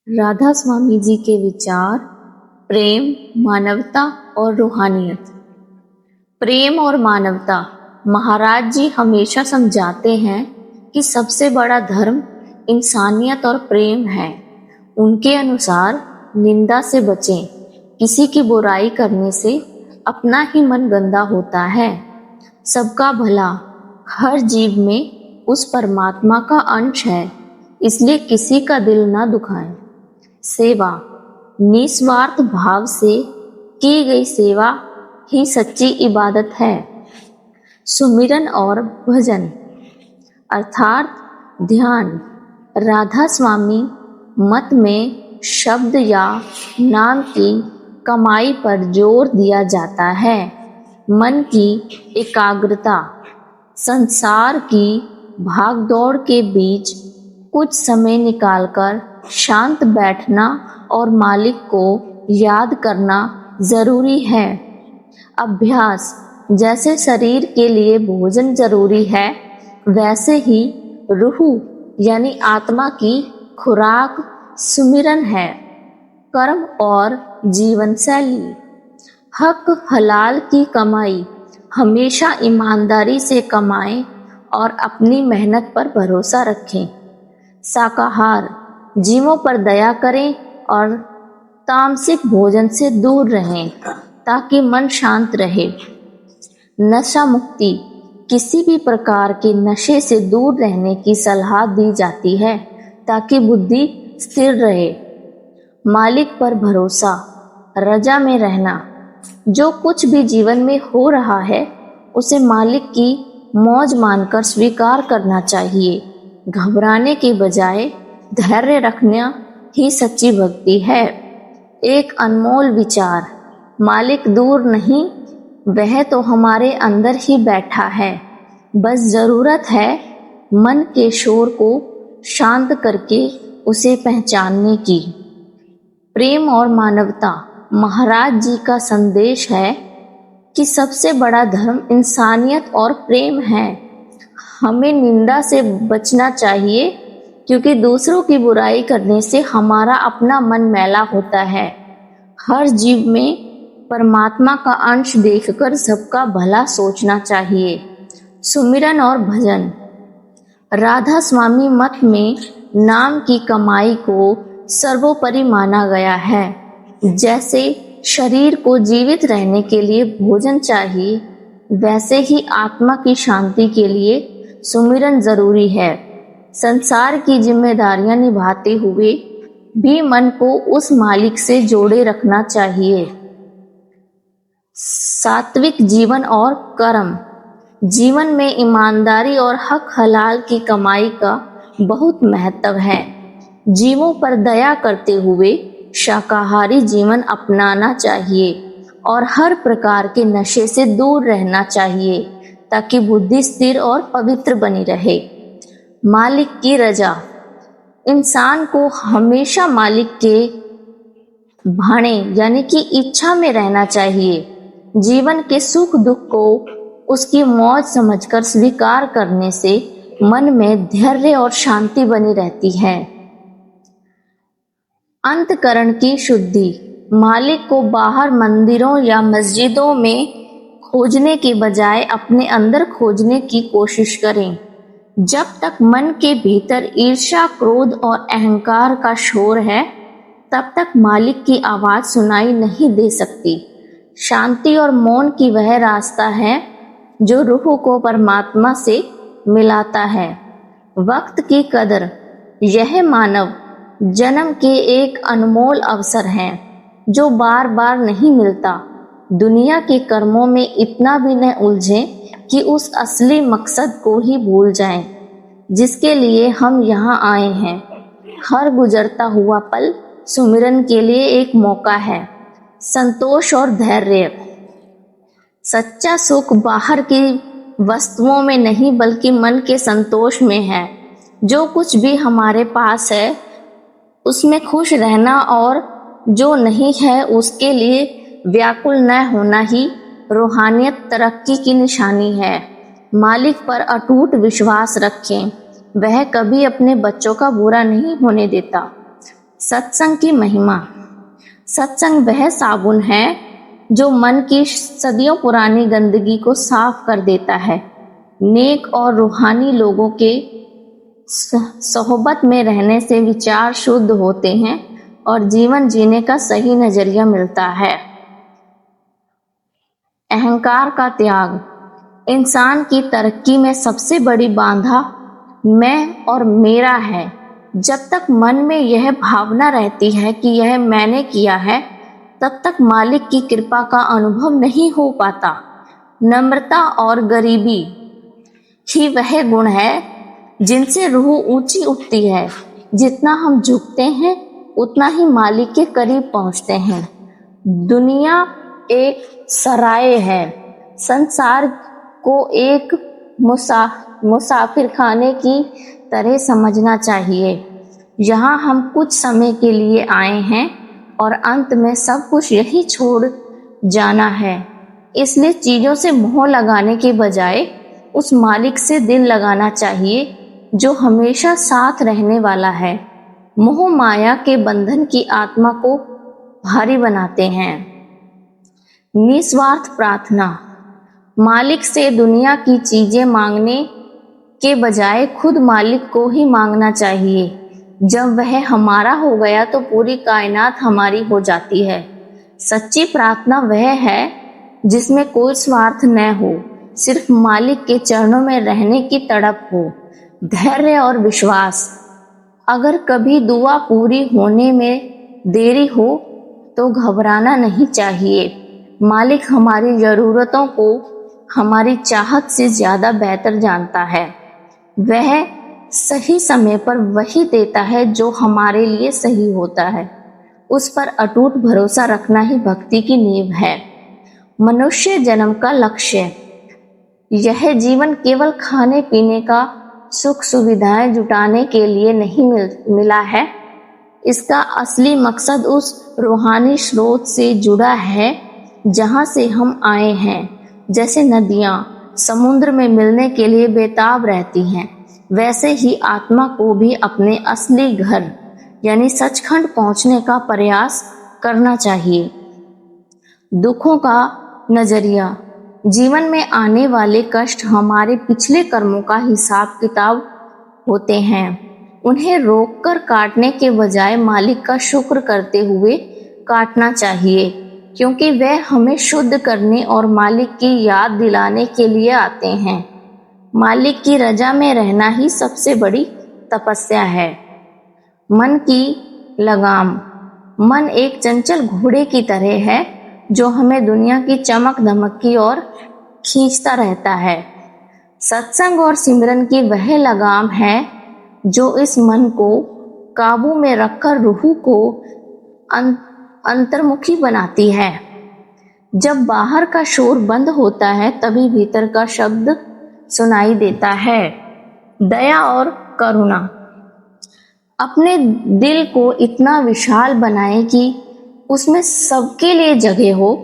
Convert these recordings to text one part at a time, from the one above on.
राधा स्वामी जी के विचार। प्रेम, मानवता और रूहानियत। प्रेम और मानवता। महाराज जी हमेशा समझाते हैं कि सबसे बड़ा धर्म इंसानियत और प्रेम है। उनके अनुसार निंदा से बचें, किसी की बुराई करने से अपना ही मन गंदा होता है। सबका भला हर जीव में उस परमात्मा का अंश है, इसलिए किसी का दिल न दुखाएं। सेवा, निस्वार्थ भाव से की गई सेवा ही सच्ची इबादत है। सुमिरन और भजन अर्थात ध्यान। राधा स्वामी मत में शब्द या नाम की कमाई पर जोर दिया जाता है। मन की एकाग्रता, संसार की भागदौड़ के बीच कुछ समय निकालकर शांत बैठना और मालिक को याद करना जरूरी है। अभ्यास, जैसे शरीर के लिए भोजन जरूरी है, वैसे ही रूह यानी आत्मा की खुराक सुमिरन है। कर्म और जीवन शैली। हक हलाल की कमाई हमेशा ईमानदारी से कमाएं और अपनी मेहनत पर भरोसा रखें। शाकाहार, जीवों पर दया करें और तामसिक भोजन से दूर रहें ताकि मन शांत रहे। नशा मुक्ति, किसी भी प्रकार के नशे से दूर रहने की सलाह दी जाती है ताकि बुद्धि स्थिर रहे। मालिक पर भरोसा, रजा में रहना। जो कुछ भी जीवन में हो रहा है उसे मालिक की मौज मानकर स्वीकार करना चाहिए। घबराने के बजाय धैर्य रखना ही सच्ची भक्ति है। एक अनमोल विचार, मालिक दूर नहीं, वह तो हमारे अंदर ही बैठा है। बस जरूरत है मन के शोर को शांत करके उसे पहचानने की। प्रेम और मानवता। महाराज जी का संदेश है कि सबसे बड़ा धर्म इंसानियत और प्रेम है। हमें निंदा से बचना चाहिए क्योंकि दूसरों की बुराई करने से हमारा अपना मन मैला होता है। हर जीव में परमात्मा का अंश देखकर सबका भला सोचना चाहिए। सुमिरन और भजन। राधा स्वामी मत में नाम की कमाई को सर्वोपरि माना गया है। जैसे शरीर को जीवित रहने के लिए भोजन चाहिए, वैसे ही आत्मा की शांति के लिए सुमिरन जरूरी है। संसार की जिम्मेदारियां निभाते हुए भी मन को उस मालिक से जोड़े रखना चाहिए। सात्विक जीवन और कर्म। जीवन में ईमानदारी और हक हलाल की कमाई का बहुत महत्व है। जीवों पर दया करते हुए शाकाहारी जीवन अपनाना चाहिए और हर प्रकार के नशे से दूर रहना चाहिए ताकि बुद्धि स्थिर और पवित्र बनी रहे। मालिक की रजा। इंसान को हमेशा मालिक के भाणे यानी कि इच्छा में रहना चाहिए। जीवन के सुख दुख को उसकी मौज समझकर स्वीकार करने से मन में धैर्य और शांति बनी रहती है। अंतकरण की शुद्धि। मालिक को बाहर मंदिरों या मस्जिदों में खोजने के बजाय अपने अंदर खोजने की कोशिश करें। जब तक मन के भीतर ईर्ष्या, क्रोध और अहंकार का शोर है, तब तक मालिक की आवाज सुनाई नहीं दे सकती। शांति और मौन की वह रास्ता है जो रूह को परमात्मा से मिलाता है। वक्त की कदर। यह मानव जन्म के एक अनमोल अवसर है जो बार बार नहीं मिलता। दुनिया के कर्मों में इतना भी न उलझें कि उस असली मकसद को ही भूल जाएं, जिसके लिए हम यहाँ आए हैं। हर गुजरता हुआ पल सुमिरन के लिए एक मौका है। संतोष और धैर्य। सच्चा सुख बाहर की वस्तुओं में नहीं बल्कि मन के संतोष में है। जो कुछ भी हमारे पास है उसमें खुश रहना और जो नहीं है उसके लिए व्याकुल न होना ही रूहानियत तरक्की की निशानी है। मालिक पर अटूट विश्वास रखें, वह कभी अपने बच्चों का बुरा नहीं होने देता। सत्संग की महिमा। सत्संग वह साबुन है जो मन की सदियों पुरानी गंदगी को साफ कर देता है। नेक और रूहानी लोगों के सोहबत में रहने से विचार शुद्ध होते हैं और जीवन जीने का सही नजरिया मिलता है। अहंकार का त्याग। इंसान की तरक्की में सबसे बड़ी बाधा मैं और मेरा है। जब तक मन में यह भावना रहती है कि यह मैंने किया है, तब तक मालिक की कृपा का अनुभव नहीं हो पाता। नम्रता और गरीबी ही वह गुण है जिनसे रूह ऊंची उठती है। जितना हम झुकते हैं, उतना ही मालिक के करीब पहुंचते हैं। दुनिया एक सराय है। संसार को एक मुसाफिर खाने की तरह समझना चाहिए। यहाँ हम कुछ समय के लिए आए हैं और अंत में सब कुछ यही छोड़ जाना है। इसलिए चीज़ों से मोह लगाने के बजाय उस मालिक से दिल लगाना चाहिए जो हमेशा साथ रहने वाला है। मोह माया के बंधन की आत्मा को भारी बनाते हैं। निस्वार्थ प्रार्थना। मालिक से दुनिया की चीजें मांगने के बजाय खुद मालिक को ही मांगना चाहिए। जब वह हमारा हो गया तो पूरी कायनात हमारी हो जाती है। सच्ची प्रार्थना वह है जिसमें कोई स्वार्थ न हो, सिर्फ मालिक के चरणों में रहने की तड़प हो, धैर्य और विश्वास। अगर कभी दुआ पूरी होने में देरी हो तो घबराना नहीं चाहिए। मालिक हमारी ज़रूरतों को हमारी चाहत से ज़्यादा बेहतर जानता है। वह सही समय पर वही देता है जो हमारे लिए सही होता है। उस पर अटूट भरोसा रखना ही भक्ति की नींव है। मनुष्य जन्म का लक्ष्य। यह जीवन केवल खाने पीने का सुख सुविधाएं जुटाने के लिए नहीं मिला है। इसका असली मकसद उस रूहानी स्रोत से जुड़ा है जहाँ से हम आए हैं। जैसे नदियाँ समुद्र में मिलने के लिए बेताब रहती हैं, वैसे ही आत्मा को भी अपने असली घर यानी सचखंड पहुँचने का प्रयास करना चाहिए। दुखों का नजरिया। जीवन में आने वाले कष्ट हमारे पिछले कर्मों का हिसाब किताब होते हैं। उन्हें रोककर काटने के बजाय मालिक का शुक्र करते हुए काटना चाहिए, क्योंकि वह हमें शुद्ध करने और मालिक की याद दिलाने के लिए आते हैं। मालिक की रजा में रहना ही सबसे बड़ी तपस्या है। मन की लगाम। मन एक चंचल घोड़े की तरह है जो हमें दुनिया की चमक धमक की ओर खींचता रहता है। सत्संग और सिमरन की वह लगाम है जो इस मन को काबू में रखकर रूह को अंतर्मुखी बनाती है। जब बाहर का शोर बंद होता है तभी भीतर का शब्द सुनाई देता है। दया और करुणा। अपने दिल को इतना विशाल बनाएं कि उसमें सबके लिए जगह हो।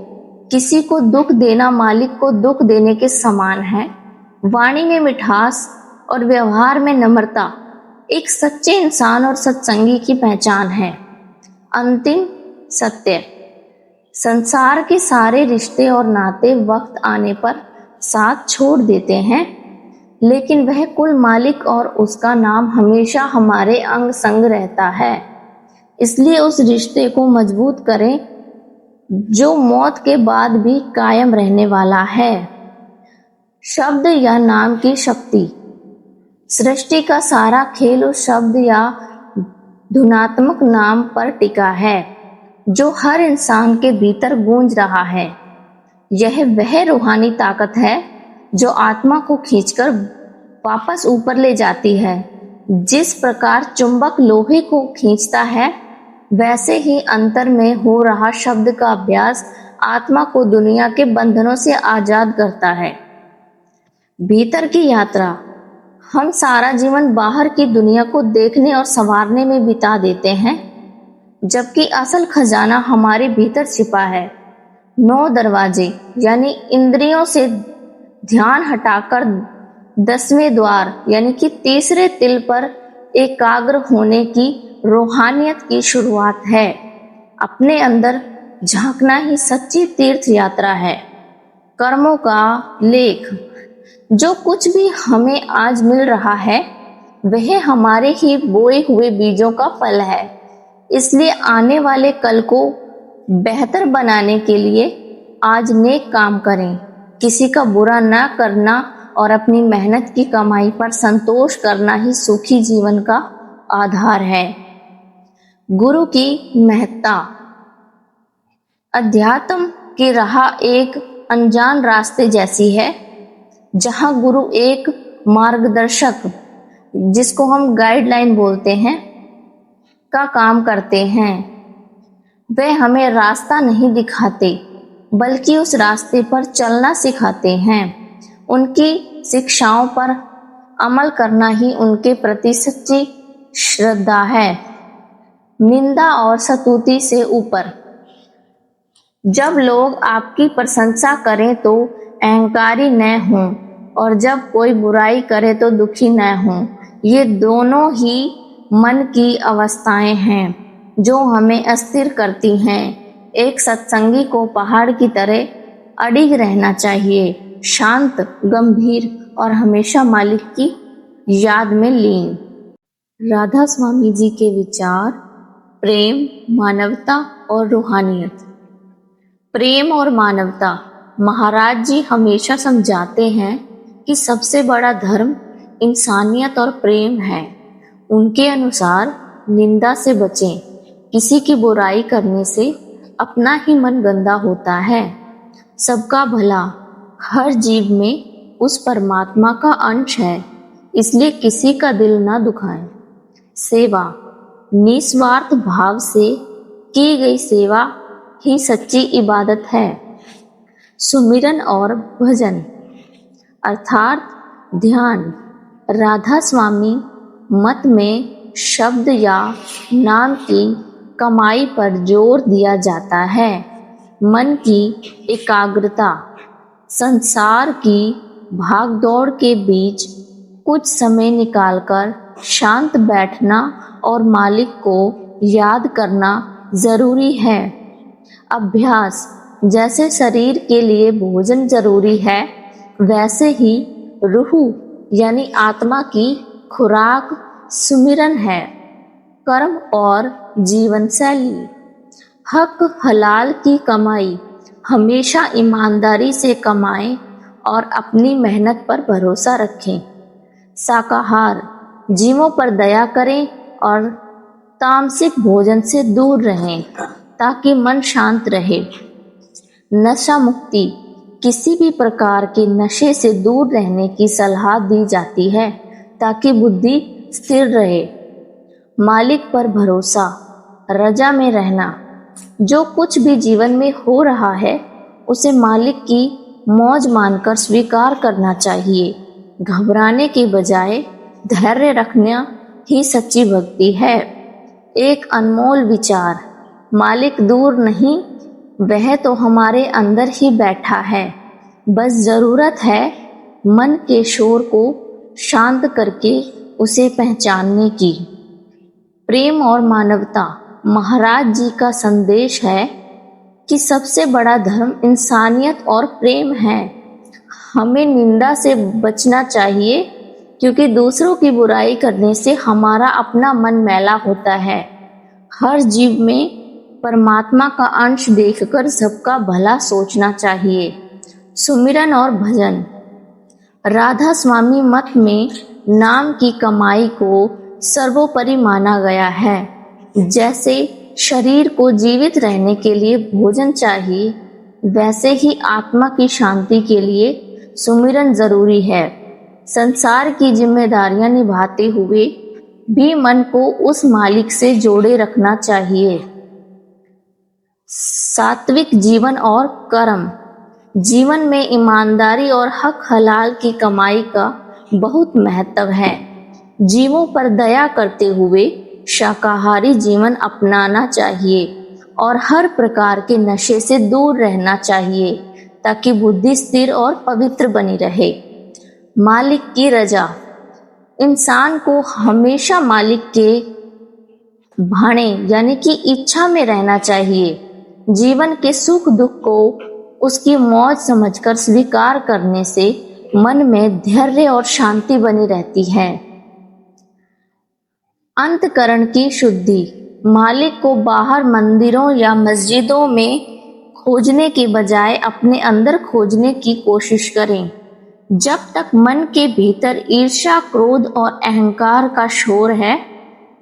किसी को दुख देना मालिक को दुख देने के समान है। वाणी में मिठास और व्यवहार में नम्रता एक सच्चे इंसान और सत्संगी की पहचान है। अंतिम सत्य। संसार के सारे रिश्ते और नाते वक्त आने पर साथ छोड़ देते हैं, लेकिन वह कुल मालिक और उसका नाम हमेशा हमारे अंग संग रहता है। इसलिए उस रिश्ते को मजबूत करें जो मौत के बाद भी कायम रहने वाला है। शब्द या नाम की शक्ति। सृष्टि का सारा खेल उस शब्द या धुनात्मक नाम पर टिका है जो हर इंसान के भीतर गूंज रहा है। यह वह रूहानी ताकत है जो आत्मा को खींचकर वापस ऊपर ले जाती है। जिस प्रकार चुंबक लोहे को खींचता है, वैसे ही अंतर में हो रहा शब्द का अभ्यास आत्मा को दुनिया के बंधनों से आजाद करता है। भीतर की यात्रा। हम सारा जीवन बाहर की दुनिया को देखने और संवारने में बिता देते हैं, जबकि असल खजाना हमारे भीतर छिपा है। 9 दरवाजे यानी इंद्रियों से ध्यान हटाकर 10वें द्वार यानी कि तीसरे तिल पर एकाग्र होने की रूहानियत की शुरुआत है। अपने अंदर झांकना ही सच्ची तीर्थ यात्रा है। कर्मों का लेख। जो कुछ भी हमें आज मिल रहा है वह हमारे ही बोए हुए बीजों का फल है। इसलिए आने वाले कल को बेहतर बनाने के लिए आज नेक काम करें। किसी का बुरा ना करना और अपनी मेहनत की कमाई पर संतोष करना ही सुखी जीवन का आधार है। गुरु की महत्ता। अध्यात्म की राह एक अनजान रास्ते जैसी है, जहां गुरु एक मार्गदर्शक, जिसको हम गाइडलाइन बोलते हैं, का काम करते हैं। वे हमें रास्ता नहीं दिखाते बल्कि उस रास्ते पर चलना सिखाते हैं। उनकी शिक्षाओं पर अमल करना ही उनके प्रति सच्ची श्रद्धा है। निंदा और स्तुति से ऊपर। जब लोग आपकी प्रशंसा करें तो अहंकारी न हों और जब कोई बुराई करे तो दुखी न हों। ये दोनों ही मन की अवस्थाएं हैं जो हमें अस्थिर करती हैं। एक सत्संगी को पहाड़ की तरह अडिग रहना चाहिए, शांत, गंभीर और हमेशा मालिक की याद में लीन। राधा स्वामी जी के विचार। प्रेम, मानवता और रूहानियत। प्रेम और मानवता। महाराज जी हमेशा समझाते हैं कि सबसे बड़ा धर्म इंसानियत और प्रेम है। उनके अनुसार निंदा से बचें। किसी की बुराई करने से अपना ही मन गंदा होता है। सबका भला हर जीव में उस परमात्मा का अंश है, इसलिए किसी का दिल ना दुखाएं। सेवा। निस्वार्थ भाव से की गई सेवा ही सच्ची इबादत है। सुमिरन और भजन अर्थात ध्यान। राधा स्वामी मत में शब्द या नाम की कमाई पर जोर दिया जाता है। मन की एकाग्रता। संसार की भागदौड़ के बीच कुछ समय निकालकर शांत बैठना और मालिक को याद करना जरूरी है। अभ्यास। जैसे शरीर के लिए भोजन जरूरी है, वैसे ही रूह यानी आत्मा की खुराक सुमिरन है। कर्म और जीवन शैली। हक हलाल की कमाई हमेशा ईमानदारी से कमाएं और अपनी मेहनत पर भरोसा रखें। शाकाहार। जीवों पर दया करें और तामसिक भोजन से दूर रहें ताकि मन शांत रहे। नशा मुक्ति। किसी भी प्रकार के नशे से दूर रहने की सलाह दी जाती है ताकि बुद्धि स्थिर रहे। मालिक पर भरोसा। रजा में रहना। जो कुछ भी जीवन में हो रहा है उसे मालिक की मौज मानकर स्वीकार करना चाहिए। घबराने के बजाय धैर्य रखना ही सच्ची भक्ति है। एक अनमोल विचार। मालिक दूर नहीं, वह तो हमारे अंदर ही बैठा है। बस जरूरत है मन के शोर को शांत करके उसे पहचानने की। प्रेम और मानवता। महाराज जी का संदेश है कि सबसे बड़ा धर्म इंसानियत और प्रेम है। हमें निंदा से बचना चाहिए क्योंकि दूसरों की बुराई करने से हमारा अपना मन मैला होता है। हर जीव में परमात्मा का अंश देखकर सबका भला सोचना चाहिए। सुमिरन और भजन। राधा स्वामी मत में नाम की कमाई को सर्वोपरि माना गया है। जैसे शरीर को जीवित रहने के लिए भोजन चाहिए, वैसे ही आत्मा की शांति के लिए सुमिरन जरूरी है। संसार की जिम्मेदारियां निभाते हुए भी मन को उस मालिक से जोड़े रखना चाहिए। सात्विक जीवन और कर्म। जीवन में ईमानदारी और हक हलाल की कमाई का बहुत महत्व है। जीवों पर दया करते हुए शाकाहारी जीवन अपनाना चाहिए और हर प्रकार के नशे से दूर रहना चाहिए ताकि बुद्धि स्थिर और पवित्र बनी रहे। मालिक की रजा। इंसान को हमेशा मालिक के भाने यानी कि इच्छा में रहना चाहिए। जीवन के सुख दुख को उसकी मौज समझकर स्वीकार करने से मन में धैर्य और शांति बनी रहती है। अंतकरण की शुद्धि। मालिक को बाहर मंदिरों या मस्जिदों में खोजने के बजाय अपने अंदर खोजने की कोशिश करें। जब तक मन के भीतर ईर्ष्या, क्रोध और अहंकार का शोर है,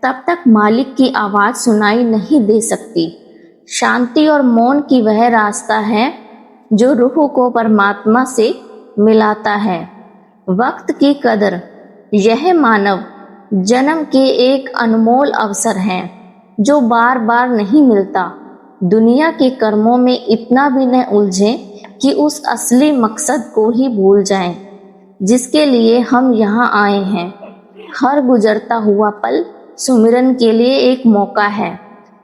तब तक मालिक की आवाज सुनाई नहीं दे सकती। शांति और मौन की वह रास्ता है जो रूह को परमात्मा से मिलाता है। वक्त की कदर। यह मानव जन्म के एक अनमोल अवसर है जो बार बार नहीं मिलता। दुनिया के कर्मों में इतना भी न उलझे कि उस असली मकसद को ही भूल जाएं, जिसके लिए हम यहाँ आए हैं। हर गुजरता हुआ पल सुमिरन के लिए एक मौका है।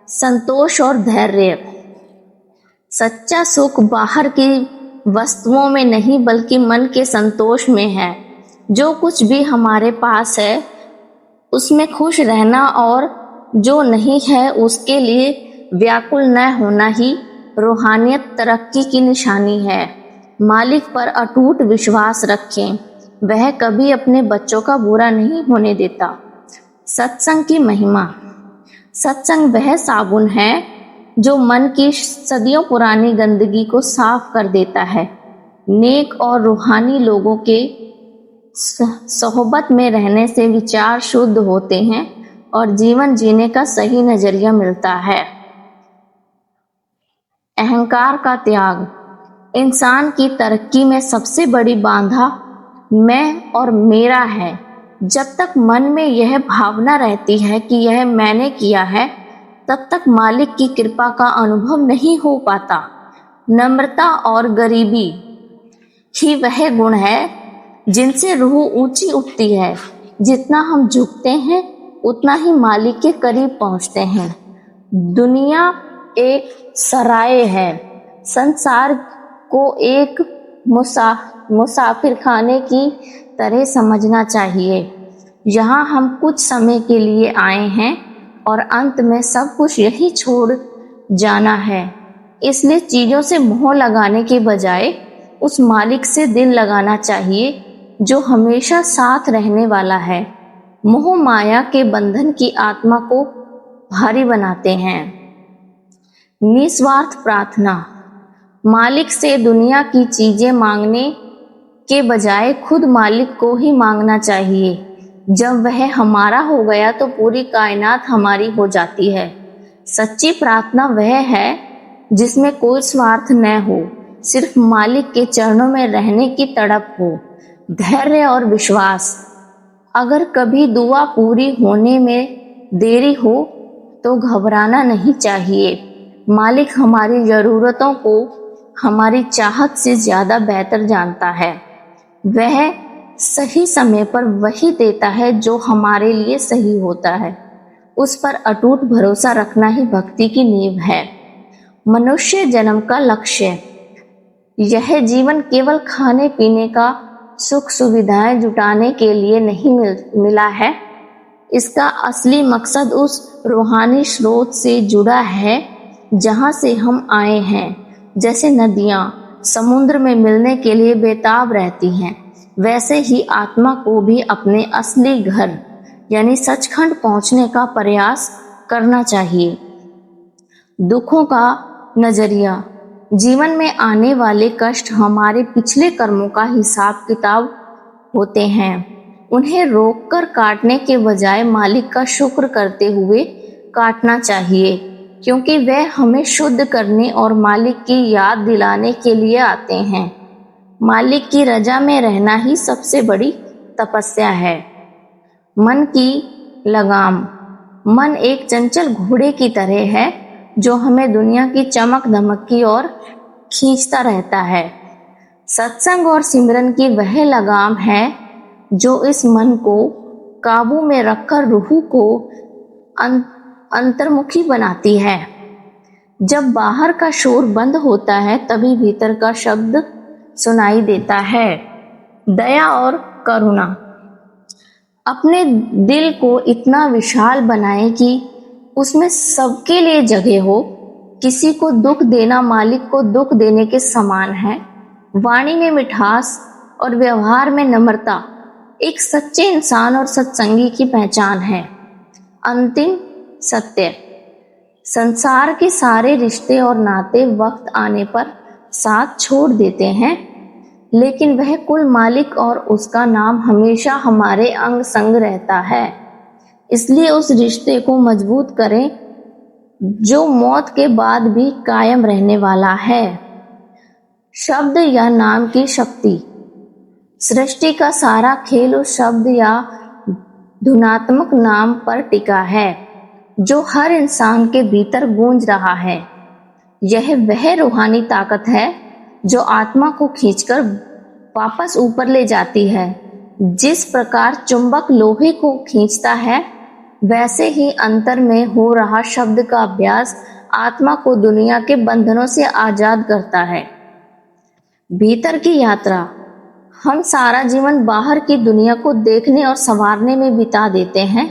संतोष और धैर्य। सच्चा सुख बाहर की वस्तुओं में नहीं बल्कि मन के संतोष में है। जो कुछ भी हमारे पास है उसमें खुश रहना और जो नहीं है उसके लिए व्याकुल न होना ही रूहानियत तरक्की की निशानी है। मालिक पर अटूट विश्वास रखें, वह कभी अपने बच्चों का बुरा नहीं होने देता। सत्संग की महिमा। सत्संग वह साबुन है जो मन की सदियों पुरानी गंदगी को साफ कर देता है। नेक और रूहानी लोगों के सोहबत में रहने से विचार शुद्ध होते हैं और जीवन जीने का सही नजरिया मिलता है। अहंकार का त्याग। इंसान की तरक्की में सबसे बड़ी बाधा मैं और मेरा है। जब तक मन में यह भावना रहती है कि यह मैंने किया है, तब तक मालिक की कृपा का अनुभव नहीं हो पाता। नम्रता और गरीबी ही वह गुण है जिनसे रूह ऊंची उठती है। जितना हम झुकते हैं उतना ही मालिक के करीब पहुंचते हैं। दुनिया एक सराय है। संसार को एक मुसाफिर खाने की तरह समझना चाहिए। यहाँ हम कुछ समय के लिए आए हैं और अंत में सब कुछ यही छोड़ जाना है। इसलिए चीज़ों से मोह लगाने के बजाय उस मालिक से दिल लगाना चाहिए जो हमेशा साथ रहने वाला है। मोह माया के बंधन की आत्मा को भारी बनाते हैं। निस्वार्थ प्रार्थना। मालिक से दुनिया की चीजें मांगने के बजाय खुद मालिक को ही मांगना चाहिए। जब वह हमारा हो गया तो पूरी कायनात हमारी हो जाती है। सच्ची प्रार्थना वह है जिसमें कोई स्वार्थ न हो, सिर्फ मालिक के चरणों में रहने की तड़प हो। धैर्य और विश्वास। अगर कभी दुआ पूरी होने में देरी हो तो घबराना नहीं चाहिए। मालिक हमारी ज़रूरतों को हमारी चाहत से ज़्यादा बेहतर जानता है। वह सही समय पर वही देता है जो हमारे लिए सही होता है। उस पर अटूट भरोसा रखना ही भक्ति की नींव है। मनुष्य जन्म का लक्ष्य। यह जीवन केवल खाने पीने का सुख सुविधाएं जुटाने के लिए नहीं मिला है। इसका असली मकसद उस रूहानी स्रोत से जुड़ा है जहां से हम आए हैं। जैसे नदियां समुद्र में मिलने के लिए बेताब रहती हैं, वैसे ही आत्मा को भी अपने असली घर यानी सचखंड पहुंचने का प्रयास करना चाहिए। दुखों का नजरिया। जीवन में आने वाले कष्ट हमारे पिछले कर्मों का हिसाब किताब होते हैं। उन्हें रोककर काटने के बजाय मालिक का शुक्र करते हुए काटना चाहिए, क्योंकि वह हमें शुद्ध करने और मालिक की याद दिलाने के लिए आते हैं। मालिक की रजा में रहना ही सबसे बड़ी तपस्या है। मन की लगाम। मन एक चंचल घोड़े की तरह है जो हमें दुनिया की चमक धमक की ओर खींचता रहता है। सत्संग और सिमरन की वह लगाम है जो इस मन को काबू में रखकर रूह को अंतर्मुखी बनाती है। जब बाहर का शोर बंद होता है तभी भीतर का शब्द सुनाई देता है। दया और करुणा। अपने दिल को इतना विशाल बनाएं कि उसमें सबके लिए जगह हो। किसी को दुख देना मालिक को दुख देने के समान है। वाणी में मिठास और व्यवहार में नम्रता एक सच्चे इंसान और सत्संगी की पहचान है। अंतिम सत्य, संसार के सारे रिश्ते और नाते वक्त आने पर साथ छोड़ देते हैं, लेकिन वह कुल मालिक और उसका नाम हमेशा हमारे अंग संग रहता है। इसलिए उस रिश्ते को मजबूत करें जो मौत के बाद भी कायम रहने वाला है। शब्द या नाम की शक्ति। सृष्टि का सारा खेल उस शब्द या धुनात्मक नाम पर टिका है जो हर इंसान के भीतर गूंज रहा है। यह वह रूहानी ताकत है जो आत्मा को खींचकर वापस ऊपर ले जाती है। जिस प्रकार चुंबक लोहे को खींचता है, वैसे ही अंतर में हो रहा शब्द का अभ्यास आत्मा को दुनिया के बंधनों से आजाद करता है। भीतर की यात्रा। हम सारा जीवन बाहर की दुनिया को देखने और संवारने में बिता देते हैं,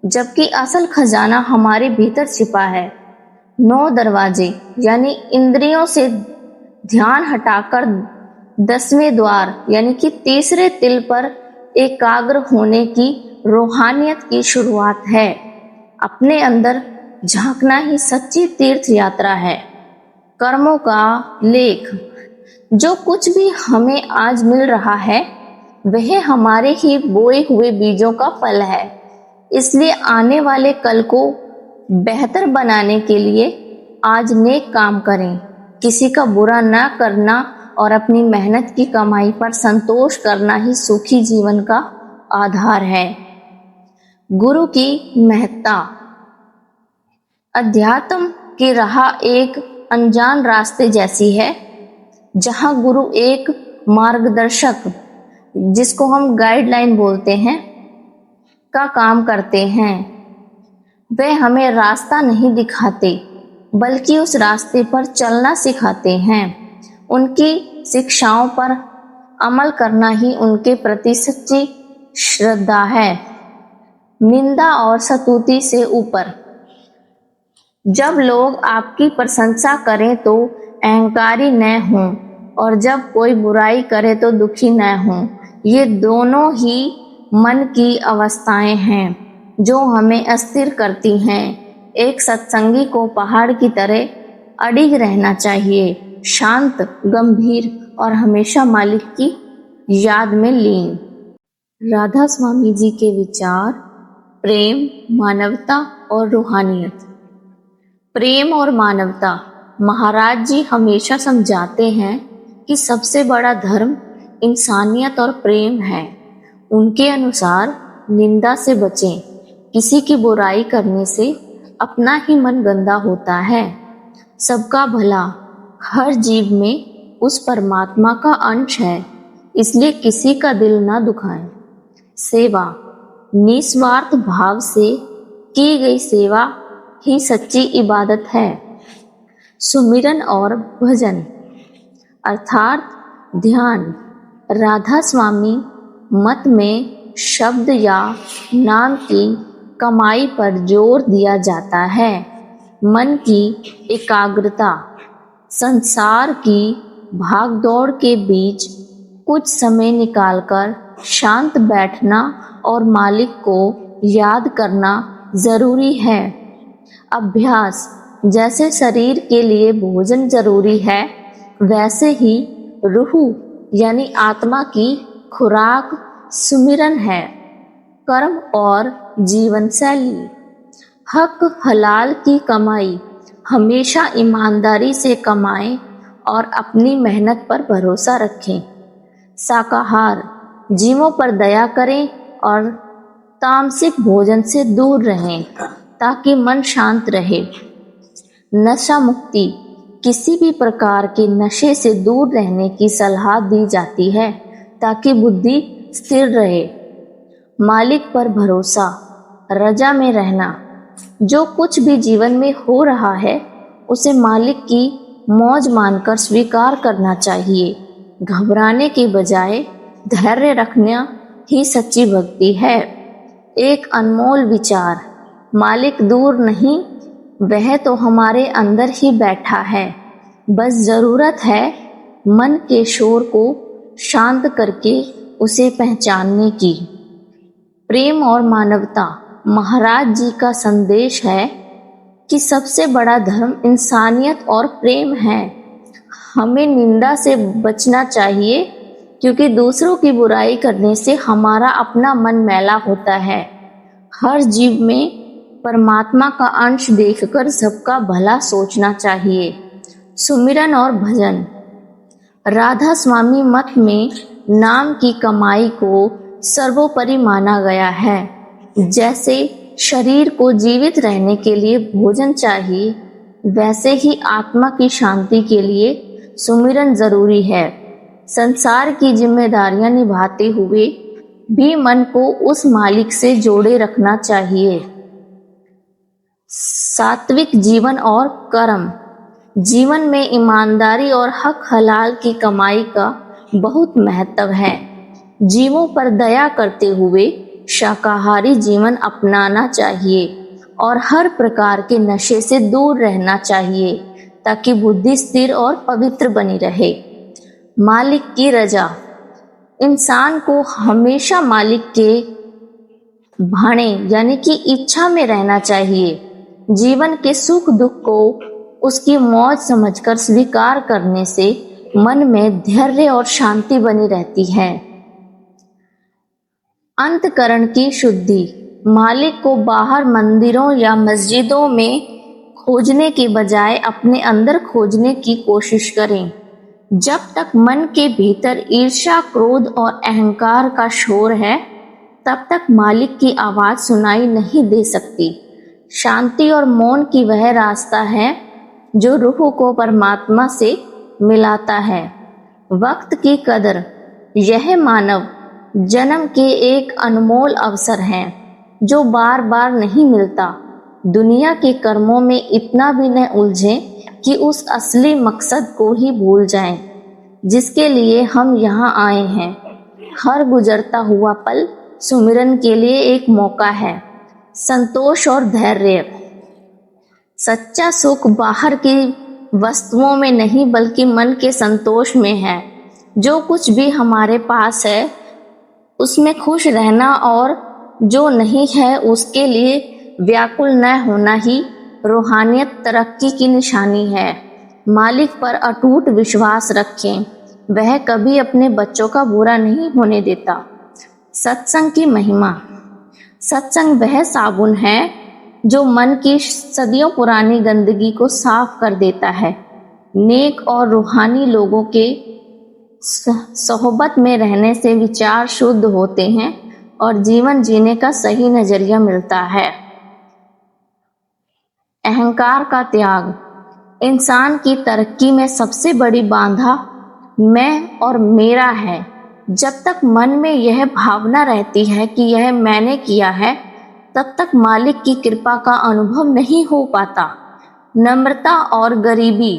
जबकि असल खजाना हमारे भीतर छिपा है। 9 दरवाजे यानी इंद्रियों से ध्यान हटाकर 10वें द्वार यानी कि तीसरे तिल पर एकाग्र होने की रूहानियत की शुरुआत है। अपने अंदर झांकना ही सच्ची तीर्थ यात्रा है। कर्मों का लेख। जो कुछ भी हमें आज मिल रहा है वह हमारे ही बोए हुए बीजों का फल है। इसलिए आने वाले कल को बेहतर बनाने के लिए आज नेक काम करें। किसी का बुरा ना करना और अपनी मेहनत की कमाई पर संतोष करना ही सुखी जीवन का आधार है। गुरु की महत्ता। अध्यात्म की राह एक अनजान रास्ते जैसी है, जहां गुरु एक मार्गदर्शक, जिसको हम गाइडलाइन बोलते हैं, का काम करते हैं। वे हमें रास्ता नहीं दिखाते बल्कि उस रास्ते पर चलना सिखाते हैं। उनकी शिक्षाओं पर अमल करना ही उनके प्रति सच्ची श्रद्धा है। निंदा और स्तुति से ऊपर। जब लोग आपकी प्रशंसा करें तो अहंकारी न हों, और जब कोई बुराई करे तो दुखी न हों। ये दोनों ही मन की अवस्थाएं हैं जो हमें अस्थिर करती हैं। एक सत्संगी को पहाड़ की तरह अडिग रहना चाहिए, शांत, गंभीर और हमेशा मालिक की याद में लीन। राधा स्वामी जी के विचार। प्रेम, मानवता और रूहानियत। प्रेम और मानवता। महाराज जी हमेशा समझाते हैं कि सबसे बड़ा धर्म इंसानियत और प्रेम है। उनके अनुसार निंदा से बचें। किसी की बुराई करने से अपना ही मन गंदा होता है। सबका भला हर जीव में उस परमात्मा का अंश है, इसलिए किसी का दिल ना दुखाएं। सेवा। निस्वार्थ भाव से की गई सेवा ही सच्ची इबादत है। सुमिरन और भजन अर्थात ध्यान। राधा स्वामी मत में शब्द या नाम की कमाई पर जोर दिया जाता है। मन की एकाग्रता। संसार की भागदौड़ के बीच कुछ समय निकालकर शांत बैठना और मालिक को याद करना जरूरी है। अभ्यास। जैसे शरीर के लिए भोजन जरूरी है, वैसे ही रूह यानी आत्मा की खुराक सुमिरन है। कर्म और जीवन शैली। हक हलाल की कमाई हमेशा ईमानदारी से कमाएं और अपनी मेहनत पर भरोसा रखें। शाकाहार। जीवों पर दया करें और तामसिक भोजन से दूर रहें ताकि मन शांत रहे। नशा मुक्ति। किसी भी प्रकार के नशे से दूर रहने की सलाह दी जाती है ताकि बुद्धि स्थिर रहे। मालिक पर भरोसा। रजा में रहना। जो कुछ भी जीवन में हो रहा है उसे मालिक की मौज मानकर स्वीकार करना चाहिए। घबराने के बजाय धैर्य रखना ही सच्ची भक्ति है। एक अनमोल विचार। मालिक दूर नहीं, वह तो हमारे अंदर ही बैठा है। बस जरूरत है मन के शोर को शांत करके उसे पहचानने की। प्रेम और मानवता महाराज जी का संदेश है कि सबसे बड़ा धर्म इंसानियत और प्रेम है। हमें निंदा से बचना चाहिए, क्योंकि दूसरों की बुराई करने से हमारा अपना मन मैला होता है। हर जीव में परमात्मा का अंश देखकर सबका भला सोचना चाहिए। सुमिरन और भजन। राधा स्वामी मत में नाम की कमाई को सर्वोपरि माना गया है। जैसे शरीर को जीवित रहने के लिए भोजन चाहिए, वैसे ही आत्मा की शांति के लिए सुमिरन जरूरी है। संसार की जिम्मेदारियां निभाते हुए भी मन को उस मालिक से जोड़े रखना चाहिए। सात्विक जीवन और कर्म। जीवन में ईमानदारी और हक हलाल की कमाई का बहुत महत्व है। जीवों पर दया करते हुए शाकाहारी जीवन अपनाना चाहिए और हर प्रकार के नशे से दूर रहना चाहिए, ताकि बुद्धि स्थिर और पवित्र बनी रहे। मालिक की रजा। इंसान को हमेशा मालिक के भाणे यानी कि इच्छा में रहना चाहिए। जीवन के सुख दुख को उसकी मौज समझकर स्वीकार करने से मन में धैर्य और शांति बनी रहती है। अंतकरण की शुद्धि। मालिक को बाहर मंदिरों या मस्जिदों में खोजने के बजाय अपने अंदर खोजने की कोशिश करें। जब तक मन के भीतर ईर्ष्या, क्रोध और अहंकार का शोर है, तब तक मालिक की आवाज सुनाई नहीं दे सकती। शांति और मौन की वह रास्ता है जो रूह को परमात्मा से मिलाता है। वक्त की कदर। यह मानव जन्म के एक अनमोल अवसर है जो बार बार नहीं मिलता। दुनिया के कर्मों में इतना भी न उलझें कि उस असली मकसद को ही भूल जाएं, जिसके लिए हम यहाँ आए हैं। हर गुजरता हुआ पल सुमिरन के लिए एक मौका है। संतोष और धैर्य। सच्चा सुख बाहर की वस्तुओं में नहीं, बल्कि मन के संतोष में है। जो कुछ भी हमारे पास है उसमें खुश रहना, और जो नहीं है उसके लिए व्याकुल न होना ही रूहानियत तरक्की की निशानी है। मालिक पर अटूट विश्वास रखें, वह कभी अपने बच्चों का बुरा नहीं होने देता। सत्संग की महिमा। सत्संग वह साबुन है जो मन की सदियों पुरानी गंदगी को साफ कर देता है। नेक और रूहानी लोगों के सोहबत में रहने से विचार शुद्ध होते हैं और जीवन जीने का सही नजरिया मिलता है। अहंकार का त्याग। इंसान की तरक्की में सबसे बड़ी बाधा मैं और मेरा है। जब तक मन में यह भावना रहती है कि यह मैंने किया है, तब तक मालिक की कृपा का अनुभव नहीं हो पाता। नम्रता और गरीबी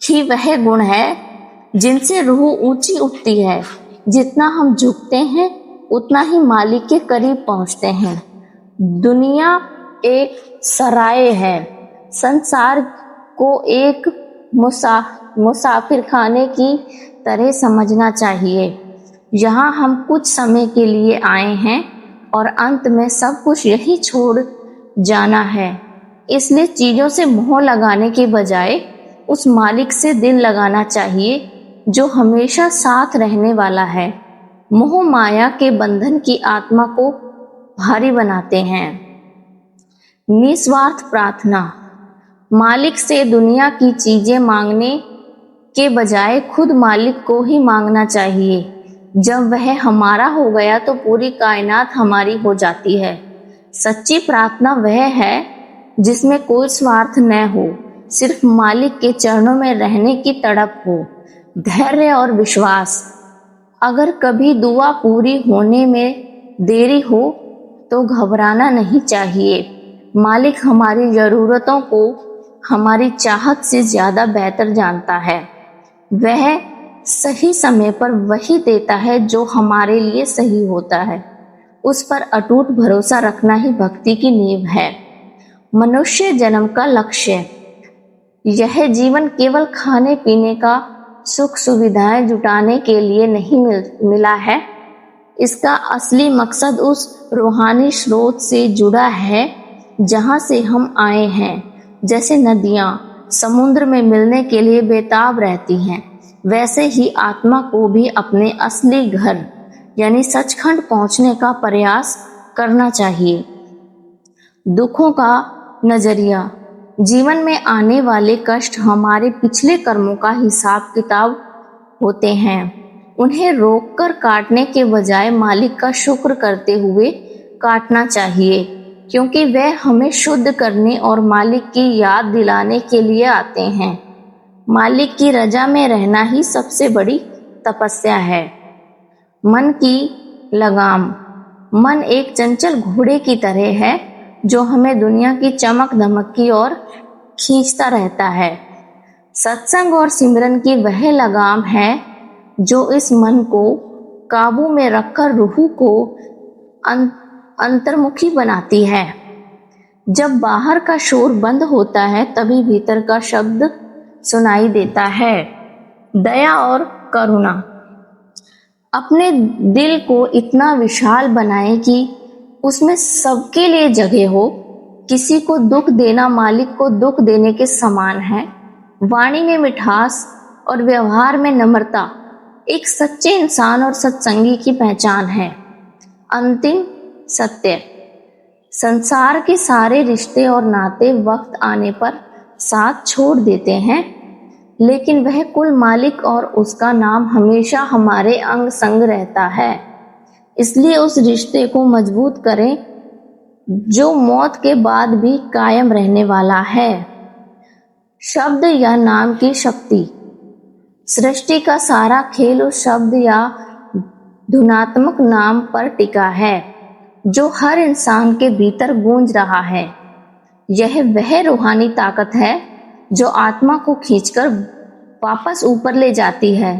ही वह गुण है जिनसे रूह ऊंची उठती है। जितना हम झुकते हैं उतना ही मालिक के करीब पहुंचते हैं। दुनिया एक सराय है। संसार को एक मुसाफिर खाने की तरह समझना चाहिए। यहाँ हम कुछ समय के लिए आए हैं और अंत में सब कुछ यही छोड़ जाना है। इसलिए चीज़ों से मोह लगाने के बजाय उस मालिक से दिल लगाना चाहिए जो हमेशा साथ रहने वाला है। मोह माया के बंधन की आत्मा को भारी बनाते हैं। निस्वार्थ प्रार्थना। मालिक से दुनिया की चीजें मांगने के बजाय खुद मालिक को ही मांगना चाहिए। जब वह हमारा हो गया तो पूरी कायनात हमारी हो जाती है। सच्ची प्रार्थना वह है जिसमें कोई स्वार्थ न हो, सिर्फ मालिक के चरणों में रहने की तड़प हो। धैर्य और विश्वास। अगर कभी दुआ पूरी होने में देरी हो तो घबराना नहीं चाहिए। मालिक हमारी ज़रूरतों को हमारी चाहत से ज़्यादा बेहतर जानता है। वह सही समय पर वही देता है जो हमारे लिए सही होता है। उस पर अटूट भरोसा रखना ही भक्ति की नींव है। मनुष्य जन्म का लक्ष्य यह जीवन केवल खाने पीने का सुख सुविधाएं जुटाने के लिए नहीं मिला है। इसका असली मकसद उस रूहानी स्रोत से जुड़ा है जहां से हम आए हैं। जैसे नदियां समुद्र में मिलने के लिए बेताब रहती हैं, वैसे ही आत्मा को भी अपने असली घर यानी सचखंड पहुंचने का प्रयास करना चाहिए। दुखों का नजरिया जीवन में आने वाले कष्ट हमारे पिछले कर्मों का हिसाब किताब होते हैं। उन्हें रोककर काटने के बजाय मालिक का शुक्र करते हुए काटना चाहिए, क्योंकि वह हमें शुद्ध करने और मालिक की याद दिलाने के लिए आते हैं। मालिक की रजा में रहना ही सबसे बड़ी तपस्या है। मन की लगाम। मन एक चंचल घोड़े की तरह है जो हमें दुनिया की चमक धमक की ओर खींचता रहता है। सत्संग और सिमरन की वह लगाम है जो इस मन को काबू में रखकर रूह को अंतर्मुखी बनाती है। जब बाहर का शोर बंद होता है तभी भीतर का शब्द सुनाई देता है। दया और करुणा। अपने दिल को इतना विशाल बनाएं कि उसमें सबके लिए जगह हो। किसी को दुख देना मालिक को दुख देने के समान है। वाणी में मिठास और व्यवहार में नम्रता एक सच्चे इंसान और सत्संगी की पहचान है। अंतिम सत्य। संसार के सारे रिश्ते और नाते वक्त आने पर साथ छोड़ देते हैं, लेकिन वह कुल मालिक और उसका नाम हमेशा हमारे अंग संग रहता है। इसलिए उस रिश्ते को मजबूत करें जो मौत के बाद भी कायम रहने वाला है। शब्द या नाम की शक्ति। सृष्टि का सारा खेल उस शब्द या धुनात्मक नाम पर टिका है जो हर इंसान के भीतर गूंज रहा है। यह वह रूहानी ताकत है जो आत्मा को खींचकर वापस ऊपर ले जाती है।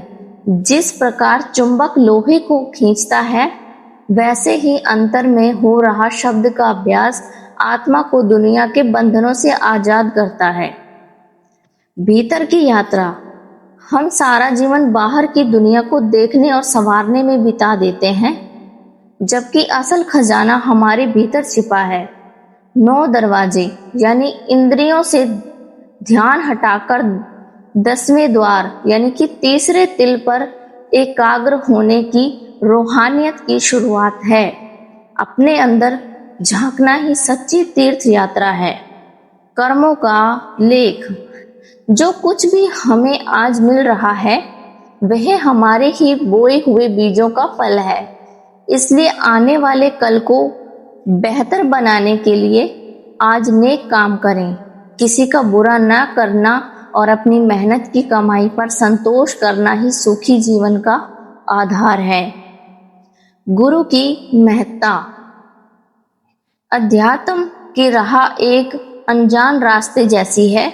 जिस प्रकार चुंबक लोहे को खींचता है, वैसे ही अंतर में हो रहा शब्द का अभ्यास आत्मा को दुनिया के बंधनों से आजाद करता है। भीतर की यात्रा। हम सारा जीवन बाहर की दुनिया को देखने और संवारने में बिता देते हैं, जबकि असल खजाना हमारे भीतर छिपा है। 9 दरवाजे यानी इंद्रियों से ध्यान हटाकर 10वें द्वार यानी कि तीसरे तिल पर एकाग्र होने की रूहानियत की शुरुआत है। अपने अंदर झांकना ही सच्ची तीर्थ यात्रा है। कर्मों का लेख। जो कुछ भी हमें आज मिल रहा है वह हमारे ही बोए हुए बीजों का फल है। इसलिए आने वाले कल को बेहतर बनाने के लिए आज नेक काम करें। किसी का बुरा ना करना और अपनी मेहनत की कमाई पर संतोष करना ही सुखी जीवन का आधार है। गुरु की महत्ता। अध्यात्म की राह एक अनजान रास्ते जैसी है,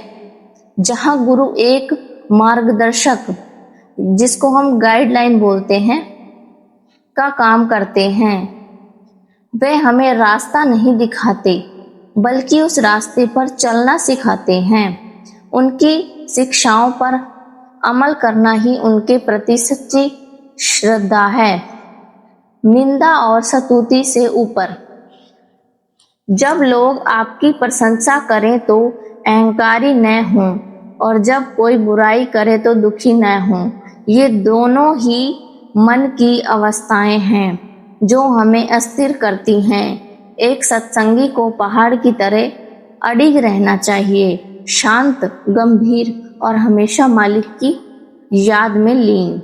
जहां गुरु एक मार्गदर्शक, जिसको हम गाइडलाइन बोलते हैं, का काम करते हैं। वे हमें रास्ता नहीं दिखाते बल्कि उस रास्ते पर चलना सिखाते हैं। उनकी शिक्षाओं पर अमल करना ही उनके प्रति सच्ची श्रद्धा है। निंदा और स्तुति से ऊपर। जब लोग आपकी प्रशंसा करें तो अहंकारी न हों, और जब कोई बुराई करे तो दुखी न हों। ये दोनों ही मन की अवस्थाएं हैं जो हमें अस्थिर करती हैं। एक सत्संगी को पहाड़ की तरह अडिग रहना चाहिए, शांत, गंभीर और हमेशा मालिक की याद में लीन।